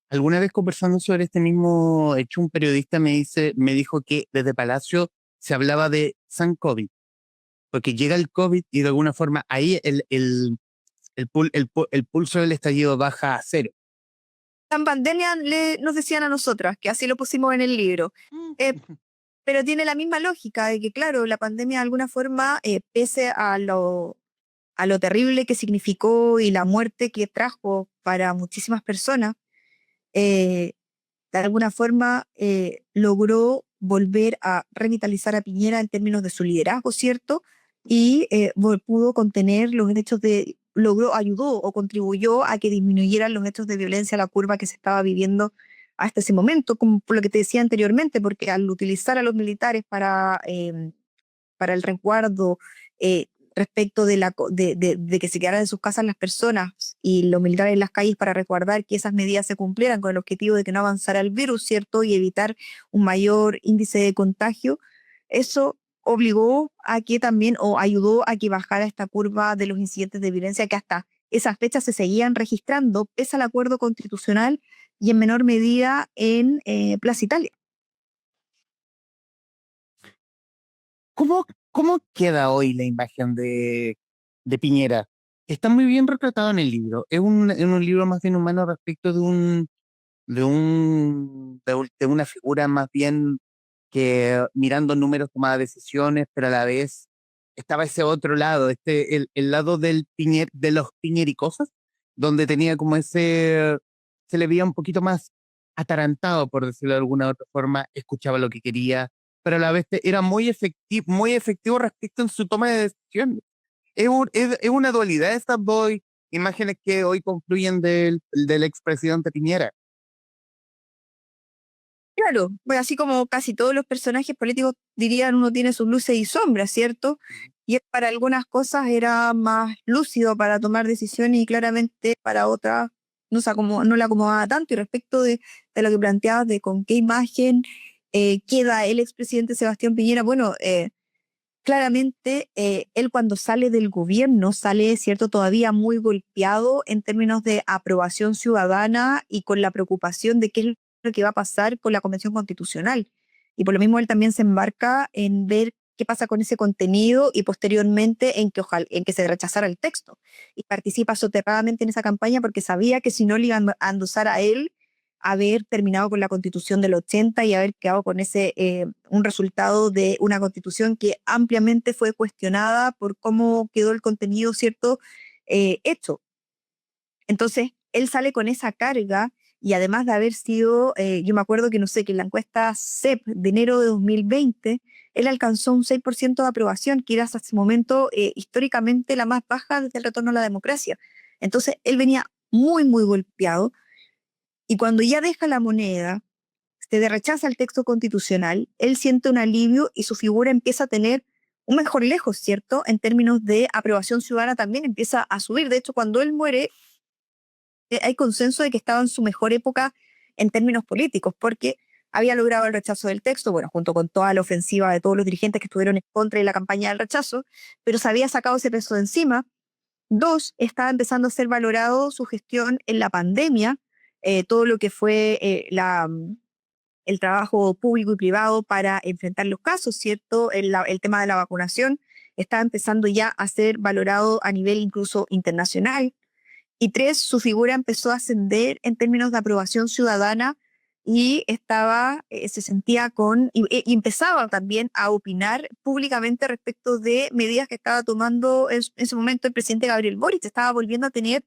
Alguna vez conversando sobre este mismo hecho, un periodista me dijo que desde Palacio se hablaba de San COVID, porque llega el COVID y de alguna forma ahí el pulso del estallido baja a cero. En pandemia nos decían a nosotras, que así lo pusimos en el libro. Eh, pero tiene la misma lógica de que, claro, la pandemia de alguna forma, pese a lo terrible que significó y la muerte que trajo para muchísimas personas, eh, de alguna forma logró volver a revitalizar a Piñera en términos de su liderazgo, ¿cierto? Y pudo contener los hechos ayudó o contribuyó a que disminuyeran los hechos de violencia, la curva que se estaba viviendo hasta ese momento, como por lo que te decía anteriormente, porque al utilizar a los militares para el resguardo eh, respecto de que se quedaran en sus casas las personas y los militares en las calles para resguardar que esas medidas se cumplieran con el objetivo de que no avanzara el virus, ¿cierto? Y evitar un mayor índice de contagio, eso obligó a que también, o ayudó a que bajara esta curva de los incidentes de violencia que hasta esas fechas se seguían registrando, pese al acuerdo constitucional y en menor medida en Plaza Italia. ¿Cómo queda hoy la imagen de Piñera? Está muy bien retratado en el libro. Es un libro más bien humano respecto de una figura más bien que mirando números tomaba decisiones, pero a la vez estaba ese otro lado, el lado de los piñericosas, donde tenía como se le veía un poquito más atarantado, por decirlo de alguna otra forma, escuchaba lo que quería, pero a la vez era muy efectivo respecto en su toma de decisiones. Es una dualidad estas dos imágenes que hoy confluyen del expresidente Piñera. Claro, pues así como casi todos los personajes políticos dirían, uno tiene sus luces y sombras, ¿cierto? Y para algunas cosas era más lúcido para tomar decisiones y claramente para otras no le acomodaba tanto. Y respecto de lo que planteabas de con qué imagen queda el expresidente Sebastián Piñera, bueno, claramente él cuando sale del gobierno sale, ¿cierto?, todavía muy golpeado en términos de aprobación ciudadana y con la preocupación de qué es lo que va a pasar con la Convención Constitucional. Y por lo mismo él también se embarca en ver qué pasa con ese contenido y posteriormente en que se rechazara el texto. Y participa soterradamente en esa campaña porque sabía que si no le iban a endosar a él, haber terminado con la constitución del 80 y haber quedado con un resultado de una constitución que ampliamente fue cuestionada por cómo quedó el contenido, ¿cierto? Hecho. Entonces, él sale con esa carga y además de haber sido, yo me acuerdo que no sé, que en la encuesta CEP de enero de 2020, él alcanzó un 6% de aprobación, que era hasta ese momento históricamente la más baja desde el retorno a la democracia. Entonces, él venía muy, muy golpeado y cuando ya deja la moneda, se rechaza el texto constitucional, él siente un alivio y su figura empieza a tener un mejor lejos, ¿cierto? En términos de aprobación ciudadana también empieza a subir. De hecho, cuando él muere, hay consenso de que estaba en su mejor época en términos políticos, porque había logrado el rechazo del texto, bueno, junto con toda la ofensiva de todos los dirigentes que estuvieron en contra de la campaña del rechazo, pero se había sacado ese peso de encima. Dos, estaba empezando a ser valorado su gestión en la pandemia, todo lo que fue el trabajo público y privado para enfrentar los casos, ¿cierto? El tema de la vacunación estaba empezando ya a ser valorado a nivel incluso internacional. Y tres, su figura empezó a ascender en términos de aprobación ciudadana y se sentía y empezaba también a opinar públicamente respecto de medidas que estaba tomando en ese momento el presidente Gabriel Boric. Estaba volviendo a tener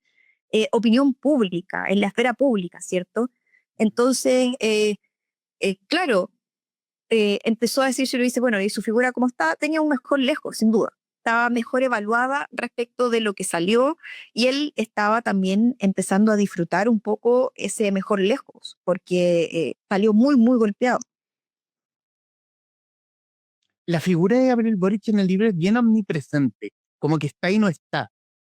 opinión pública, en la esfera pública, ¿cierto? Entonces, claro, empezó a decir, yo le dice, bueno, y su figura como está, tenía un mejor lejos, sin duda. estaba mejor evaluada respecto de lo que salió y él estaba también empezando a disfrutar un poco ese mejor lejos, porque salió muy, muy golpeado. La figura de Gabriel Boric en el libro es bien omnipresente, como que está y no está.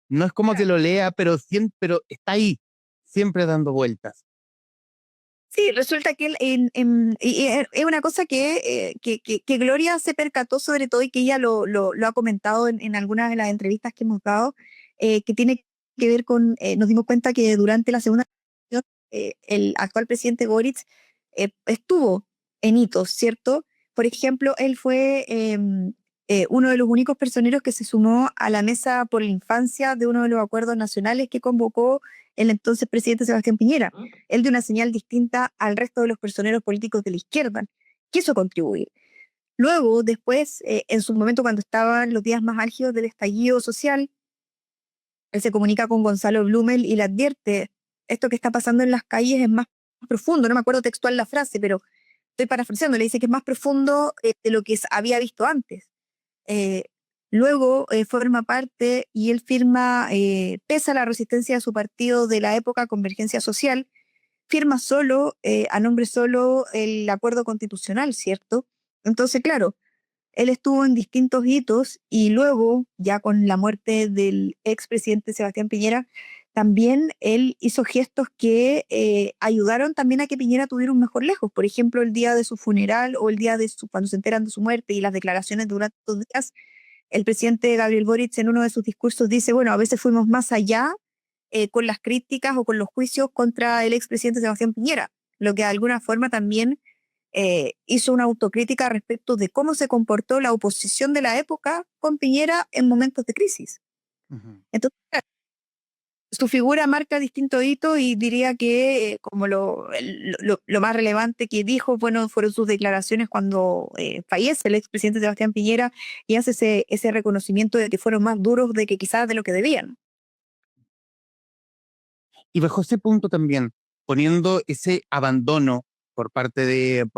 No es como que lo lea, pero, pero está ahí, siempre dando vueltas. Sí, resulta que él, es una cosa que Gloria se percató sobre todo y que ella lo ha comentado en algunas de las entrevistas que hemos dado, que tiene que ver con, nos dimos cuenta que durante la segunda elección, el actual presidente Boric estuvo en hitos, ¿cierto? Por ejemplo, él fue uno de los únicos personeros que se sumó a la mesa por la infancia de uno de los acuerdos nacionales que convocó el entonces presidente Sebastián Piñera. Él dio una señal distinta al resto de los personeros políticos de la izquierda. Quiso contribuir. Luego, después, en su momento, cuando estaban los días más álgidos del estallido social, él se comunica con Gonzalo Blumel y le advierte, esto que está pasando en las calles es más profundo, no me acuerdo textual la frase, pero estoy parafraseando, le dice que es más profundo de lo que había visto antes. Eh, Luego forma parte y él firma, pese a la resistencia de su partido de la época Convergencia Social, firma solo, a nombre solo, el acuerdo constitucional, ¿cierto? Entonces, claro, él estuvo en distintos hitos y luego, ya con la muerte del expresidente Sebastián Piñera, también él hizo gestos que ayudaron también a que Piñera tuviera un mejor lejos. Por ejemplo, el día de su funeral o el día de cuando se enteran de su muerte y las declaraciones durante estos días, el presidente Gabriel Boric en uno de sus discursos dice, bueno, a veces fuimos más allá con las críticas o con los juicios contra el expresidente Sebastián Piñera, lo que de alguna forma también hizo una autocrítica respecto de cómo se comportó la oposición de la época con Piñera en momentos de crisis. Ujú. Entonces, su figura marca distintos hitos y diría que como lo más relevante que dijo, bueno, fueron sus declaraciones cuando fallece el expresidente Sebastián Piñera y hace ese reconocimiento de que fueron más duros de que quizás de lo que debían. Y bajo ese punto también, poniendo ese abandono por parte de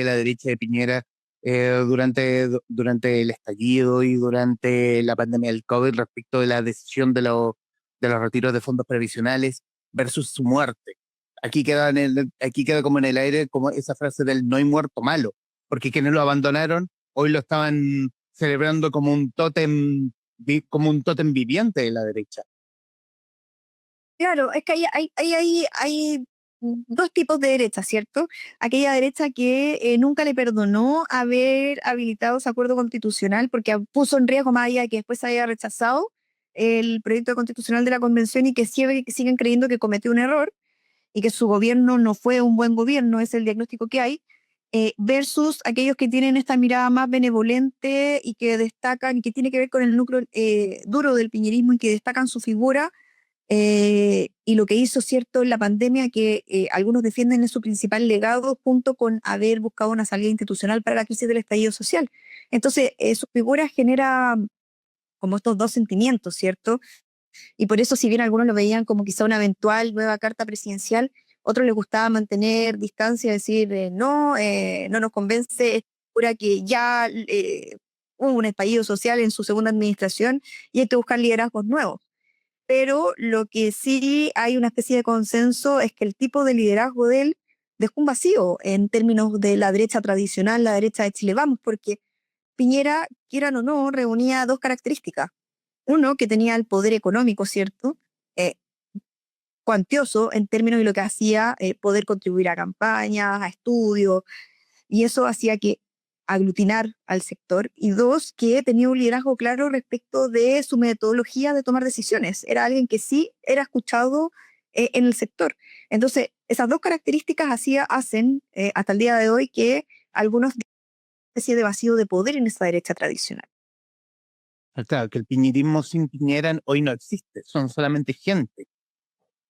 la derecha de Piñera durante el estallido y durante la pandemia del COVID respecto de la decisión de los retiros de fondos previsionales versus su muerte. Aquí queda como en el aire como esa frase del no hay muerto malo, porque quienes lo abandonaron hoy lo estaban celebrando como un tótem, como un tótem viviente de la derecha. Claro, es que hay dos tipos de derecha, ¿cierto? Aquella derecha que nunca le perdonó haber habilitado ese acuerdo constitucional porque puso en riesgo, más allá de que después se haya rechazado el proyecto constitucional de la convención y que siguen creyendo que cometió un error y que su gobierno no fue un buen gobierno, es el diagnóstico que hay, versus aquellos que tienen esta mirada más benevolente y que destacan, y que tiene que ver con el núcleo duro del piñerismo y que destacan su figura y lo que hizo, cierto, en la pandemia, que algunos defienden es su principal legado, junto con haber buscado una salida institucional para la crisis del estallido social. Entonces, su figura genera como estos dos sentimientos, ¿cierto? Y por eso, si bien algunos lo veían como quizá una eventual nueva carta presidencial, otros les gustaba mantener distancia, decir, no, no nos convence, es figura que ya hubo un estallido social en su segunda administración y hay que buscar liderazgos nuevos, pero lo que sí hay una especie de consenso es que el tipo de liderazgo de él dejó un vacío en términos de la derecha tradicional, la derecha de Chile Vamos, porque Piñera, quieran o no, reunía dos características. Uno, que tenía el poder económico, ¿cierto? Eh, Cuantioso en términos de lo que hacía poder contribuir a campañas, a estudios, y eso hacía que aglutinar al sector. Y dos, que tenía un liderazgo claro respecto de su metodología de tomar decisiones. Era alguien que sí era escuchado en el sector. Entonces, esas dos características hacen hasta el día de hoy que algunos especie de vacío de poder en esa derecha tradicional. Claro, que el piñerismo sin Piñera hoy no existe, son solamente gente.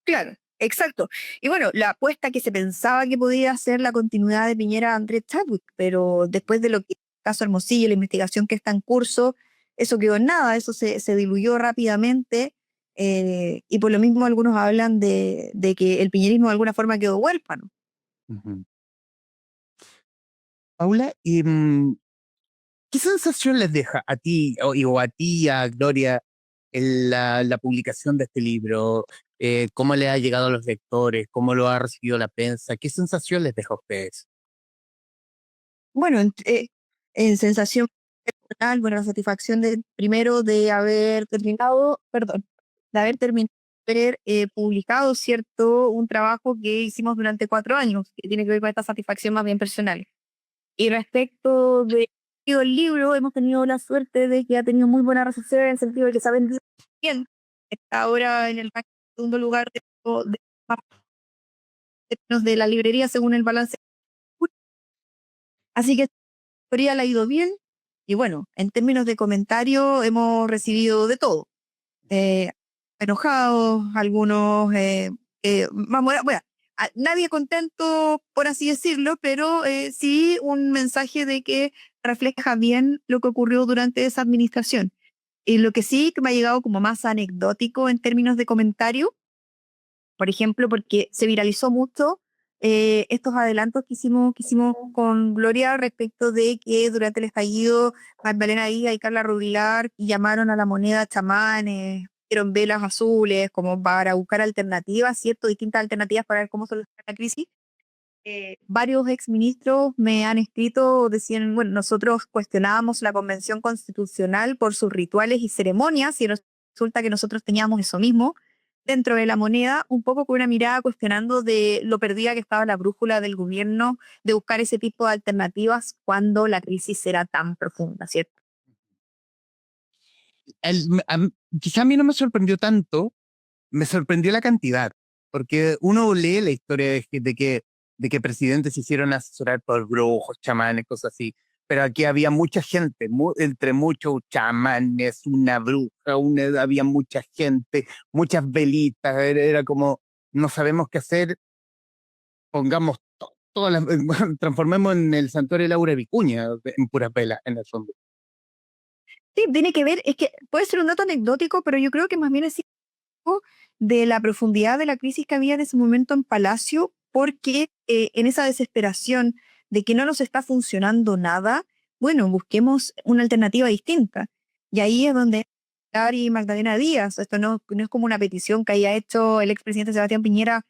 Claro, exacto. Y bueno, la apuesta que se pensaba que podía ser la continuidad de Piñera a Andrés Chadwick, pero después de lo que el caso Hermosillo, la investigación que está en curso, eso quedó en nada, eso se diluyó rápidamente, y por lo mismo algunos hablan de que el piñerismo de alguna forma quedó huérfano. Ujú. Paula, ¿Qué sensación les deja a ti o a ti, a Gloria, la publicación de este libro? ¿Cómo le ha llegado a los lectores? ¿Cómo lo ha recibido la prensa? ¿Qué sensación les deja a ustedes? Bueno, en sensación personal, bueno, la satisfacción de, primero de haber terminado, perdón, de haber terminado, de haber publicado, ¿cierto? Un trabajo que hicimos durante 4 años, que tiene que ver con esta satisfacción más bien personal. Y respecto de el libro, hemos tenido la suerte de que ha tenido muy buena recepción en el sentido de que se ha vendido bien. Está ahora en el segundo lugar más de la librería según el balance. Así que la historia le ha ido bien. Y bueno, en términos de comentarios hemos recibido de todo. eh, Enojados, algunos más bueno, nadie contento, por así decirlo, pero sí un mensaje de que refleja bien lo que ocurrió durante esa administración. Y lo que sí que me ha llegado como más anecdótico en términos de comentario, por ejemplo, porque se viralizó mucho estos adelantos que hicimos con Gloria respecto de que durante el estallido Magdalena Díaz y Carla Rubilar llamaron a la moneda chamanes, dieron velas azules como para buscar alternativas, ¿cierto? Distintas alternativas para ver cómo solucionar la crisis. Varios exministros me han escrito, decían, bueno, nosotros cuestionábamos la Convención Constitucional por sus rituales y ceremonias y resulta que nosotros teníamos eso mismo dentro de la moneda, un poco con una mirada cuestionando de lo perdida que estaba la brújula del gobierno de buscar ese tipo de alternativas cuando la crisis era tan profunda, ¿cierto? Quizá a mí no me sorprendió tanto, me sorprendió la cantidad, porque uno lee la historia de que presidentes se hicieron asesorar por brujos, chamanes, cosas así, pero aquí había mucha gente, entre muchos chamanes, una bruja, había mucha gente, muchas velitas, era como, no sabemos qué hacer, pongamos todas las, transformemos en el santuario de Laura Vicuña en puras velas, en el fondo. Sí, tiene que ver, es que puede ser un dato anecdótico, pero yo creo que más bien es de la profundidad de la crisis que había en ese momento en Palacio, porque en esa desesperación de que no nos está funcionando nada, bueno, busquemos una alternativa distinta. Y ahí es donde Ari y Magdalena Díaz, esto no es como una petición que haya hecho el expresidente Sebastián Piñera,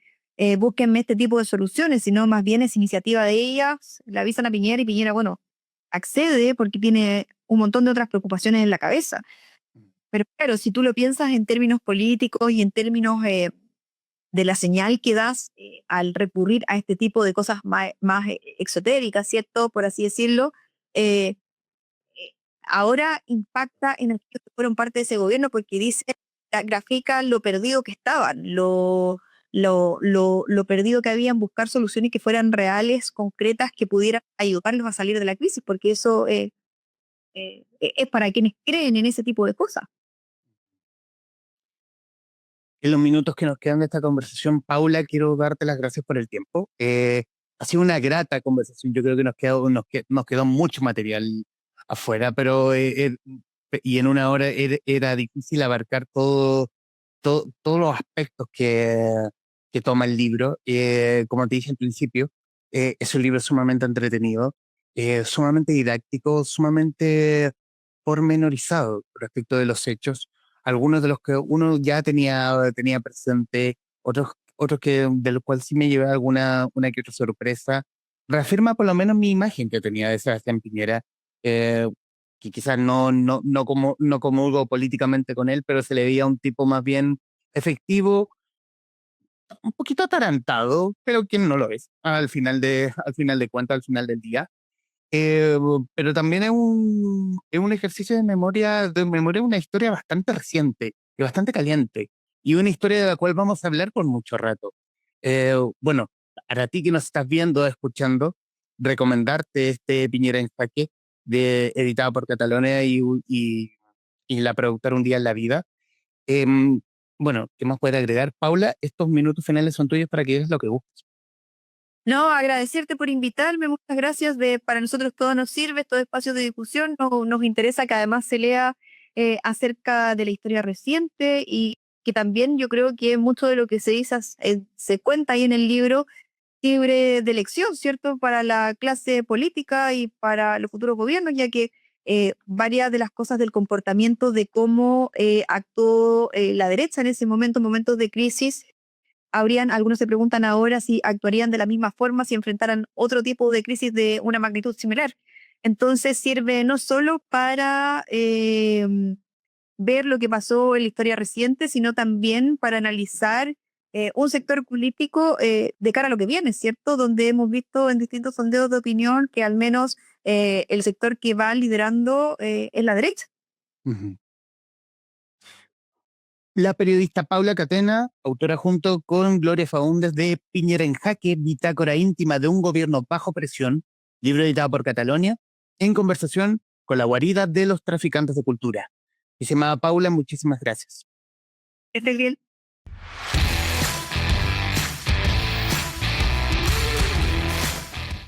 búsquenme este tipo de soluciones, sino más bien es iniciativa de ellas, le avisan a Piñera y Piñera, bueno, accede porque tiene un montón de otras preocupaciones en la cabeza. Pero claro, si tú lo piensas en términos políticos y en términos de la señal que das al recurrir a este tipo de cosas más exotéricas, ¿cierto? Por así decirlo, eh, ahora impacta en aquellos que fueron parte de ese gobierno porque dice, grafica lo perdido que estaban, lo perdido que había en buscar soluciones que fueran reales, concretas, que pudieran ayudarlos a salir de la crisis, porque eso es para quienes creen en ese tipo de cosas. En los minutos que nos quedan de esta conversación, Paula, quiero darte las gracias por el tiempo. Ha sido una grata conversación. Yo creo que nos quedó mucho material afuera, pero y en una hora era difícil abarcar todos los aspectos que toma el libro. Como te dije al principio, es un libro sumamente entretenido, sumamente didáctico, sumamente pormenorizado respecto de los hechos, algunos de los que uno ya tenía presente, otros de los cuales sí me llevé una que otra sorpresa. Reafirma por lo menos mi imagen que tenía de Sebastián Piñera, eh, que quizás no comulgo políticamente con él, pero se le veía un tipo más bien efectivo, un poquito atarantado, pero ¿quién no lo es? Al final de cuentas, al final del día. Eh, pero también es un ejercicio de memoria, una historia bastante reciente y bastante caliente, y una historia de la cual vamos a hablar por mucho rato. Bueno, para ti que nos estás viendo, escuchando, recomendarte este Piñera en Jaque, editado por Catalonia y la productora Un Día en la Vida. Em, bueno, ¿qué más puede agregar? Paula, estos minutos finales son tuyos para que digas lo que gustes. No, agradecerte por invitarme, muchas gracias. Para nosotros todo nos sirve, estos espacios de discusión. Nos interesa que además se lea acerca de la historia reciente y que también yo creo que mucho de lo que se dice, se cuenta ahí en el libro, libre de elección, ¿cierto? Para la clase política y para los futuros gobiernos, ya que varias de las cosas del comportamiento de cómo actuó la derecha en ese momento, en momentos de crisis. Algunos se preguntan ahora si actuarían de la misma forma si enfrentaran otro tipo de crisis de una magnitud similar. Entonces sirve no solo para ver lo que pasó en la historia reciente, sino también para analizar un sector político de cara a lo que viene, ¿cierto? Donde hemos visto en distintos sondeos de opinión que al menos el sector que va liderando es la derecha. Ujú. La periodista Paula Catena, autora junto con Gloria Faúndez de Piñera en Jaque, bitácora íntima de un gobierno bajo presión, libro editado por Catalonia, en conversación con la guarida de los traficantes de cultura. Estimada Paula, muchísimas gracias. Este es el